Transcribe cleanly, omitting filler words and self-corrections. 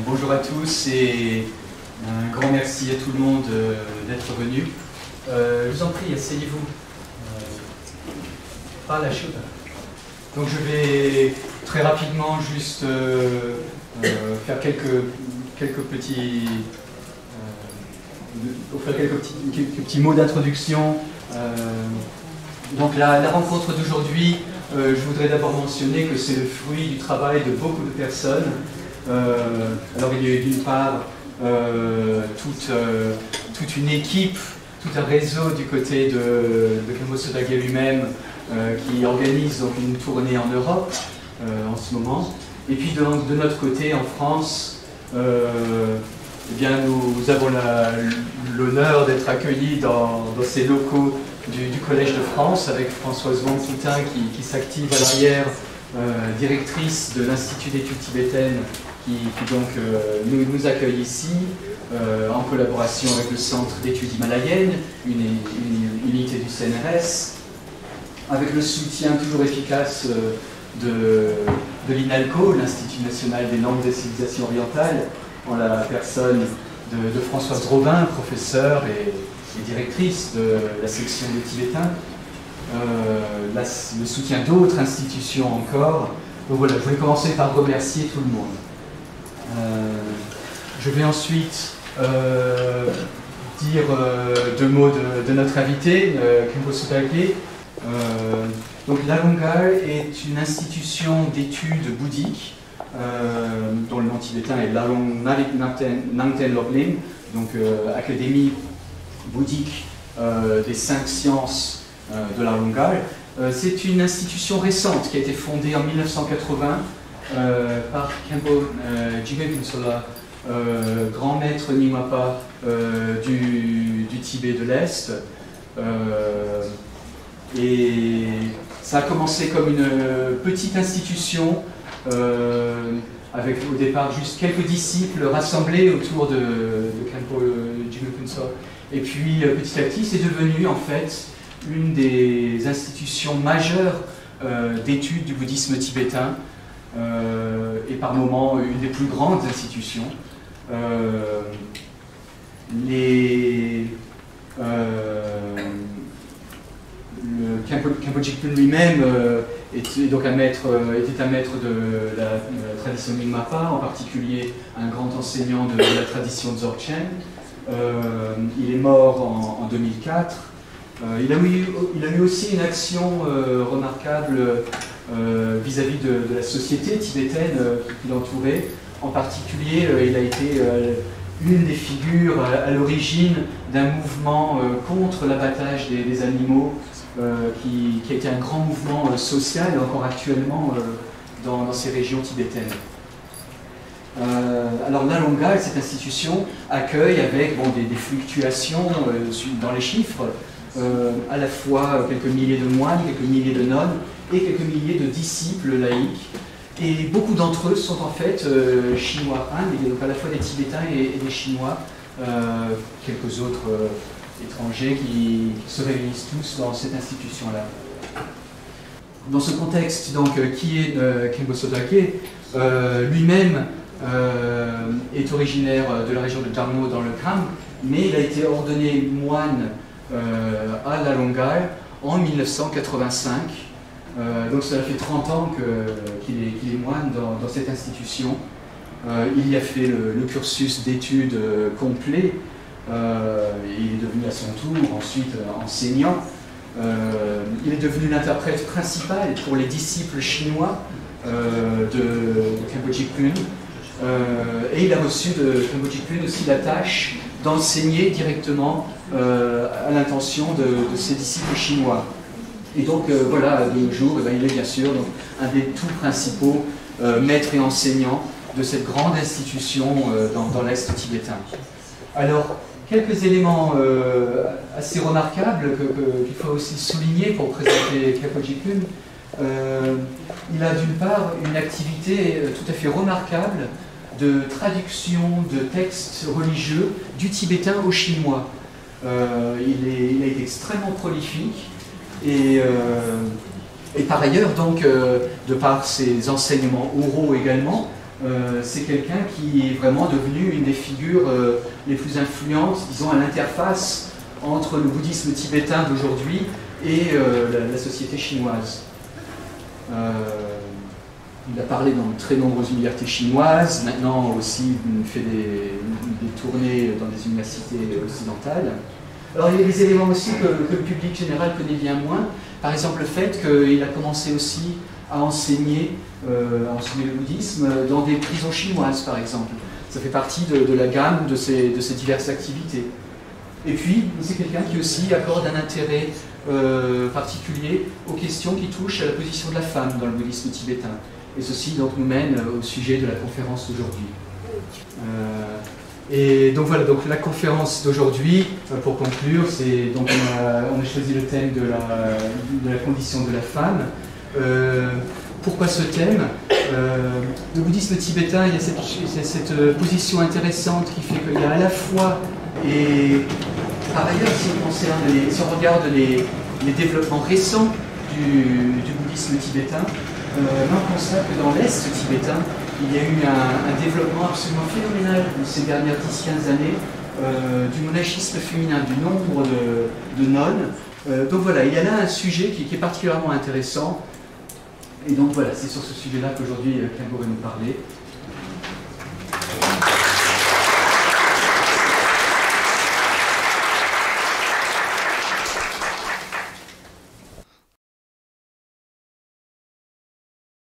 Bonjour à tous et un grand merci à tout le monde d'être venu. Je vous en prie, asseyez-vous. Pas la chute. Donc je vais très rapidement juste faire quelques petits mots d'introduction. Donc la rencontre d'aujourd'hui, je voudrais d'abord mentionner que c'est le fruit du travail de beaucoup de personnes. Alors il y a eu d'une part toute une équipe, tout un réseau du côté de Kembo Sotake lui-même qui organise donc une tournée en Europe en ce moment. Et puis de notre côté, en France, eh bien, nous avons l'honneur d'être accueillis dans ces locaux du Collège de France avec Françoise Wang-Poutin qui s'active à l'arrière, directrice de l'Institut d'études tibétaines qui donc nous accueille ici en collaboration avec le Centre d'études himalayennes, une unité du CNRS, avec le soutien toujours efficace de l'INALCO, l'Institut national des langues des civilisations orientales, en la personne de Françoise Robin, professeure et directrice de la section des Tibétains, le soutien d'autres institutions encore. Donc voilà, je vais commencer par remercier tout le monde. Je vais ensuite dire deux mots de notre invité, Kembo Sotake. Donc l'Alungal est une institution d'études bouddhiques dont le nom tibétain est Lalong Nangten Lobling, donc Académie bouddhique des 5 sciences de l'Alungal. C'est une institution récente qui a été fondée en 1980 par Kembo Jigme Phuntshola, grand maître Nyingmapa du Tibet de l'Est. Et ça a commencé comme une petite institution avec au départ juste quelques disciples rassemblés autour de Kembo Jigme Phuntshola. Et puis petit à petit, c'est devenu en fait une des institutions majeures d'études du bouddhisme tibétain et par moments une des plus grandes institutions. Le Kempo Jigme lui-même était un maître de la tradition Nyingmapa, en particulier un grand enseignant de la tradition Dzogchen. Il est mort en 2004. Il a eu aussi une action remarquable vis-à-vis de la société tibétaine qui l'entourait. En particulier, il a été une des figures à l'origine d'un mouvement contre l'abattage des animaux, qui a été un grand mouvement social, encore actuellement, dans ces régions tibétaines. Alors l'Alungal, cette institution, accueille avec des fluctuations dans les chiffres, à la fois quelques milliers de moines, quelques milliers de nonnes et quelques milliers de disciples laïcs. Et beaucoup d'entre eux sont en fait chinois Han, il y a donc à la fois des Tibétains et des Chinois, quelques autres étrangers qui se réunissent tous dans cette institution-là. Dans ce contexte, donc, qui est Kembo Sotake lui-même est originaire de la région de Darmo dans le Kham, mais il a été ordonné moine à l'Alungal en 1985. Donc ça fait 30 ans qu'il est moine dans cette institution. Il y a fait le cursus d'études complet. Il est devenu à son tour ensuite enseignant. Il est devenu l'interprète principal pour les disciples chinois de Kempo Jigme. Et il a reçu de Kempo Jigme aussi la tâche d'enseigner directement à l'intention de ses disciples chinois. Et donc voilà, de nos jours, il est bien sûr donc, un des tout principaux maîtres et enseignants de cette grande institution dans l'Est tibétain. Alors, quelques éléments assez remarquables qu'il faut aussi souligner pour présenter Kempo Jigme. Il a d'une part une activité tout à fait remarquable de traduction de textes religieux du tibétain au chinois. Il a été extrêmement prolifique et par ailleurs, donc, de par ses enseignements oraux également, c'est quelqu'un qui est vraiment devenu une des figures les plus influentes, disons, à l'interface entre le bouddhisme tibétain d'aujourd'hui et la société chinoise. Il a parlé dans de très nombreuses universités chinoises, maintenant aussi il fait des tournées dans des universités occidentales. Alors il y a des éléments aussi que le public général connaît bien moins, par exemple le fait qu'il a commencé aussi à enseigner le bouddhisme dans des prisons chinoises par exemple. Ça fait partie de la gamme de ces diverses activités. Et puis c'est quelqu'un qui aussi accorde un intérêt particulier aux questions qui touchent à la position de la femme dans le bouddhisme tibétain. Et ceci donc nous mène au sujet de la conférence d'aujourd'hui. Et donc voilà, donc la conférence d'aujourd'hui, pour conclure, c'est donc on a choisi le thème de la condition de la femme. Pourquoi ce thème? Le bouddhisme tibétain, il y a cette position intéressante qui fait qu'il y a à la fois, et par ailleurs, si on regarde les développements récents du bouddhisme tibétain, là on constate que dans l'Est tibétain, il y a eu un développement absolument phénoménal ces dernières 10-15 années du monachisme féminin, du nombre de nonnes. Donc voilà, il y a là un sujet qui est particulièrement intéressant. Et donc voilà, c'est sur ce sujet-là qu'aujourd'hui Kengo va nous parler.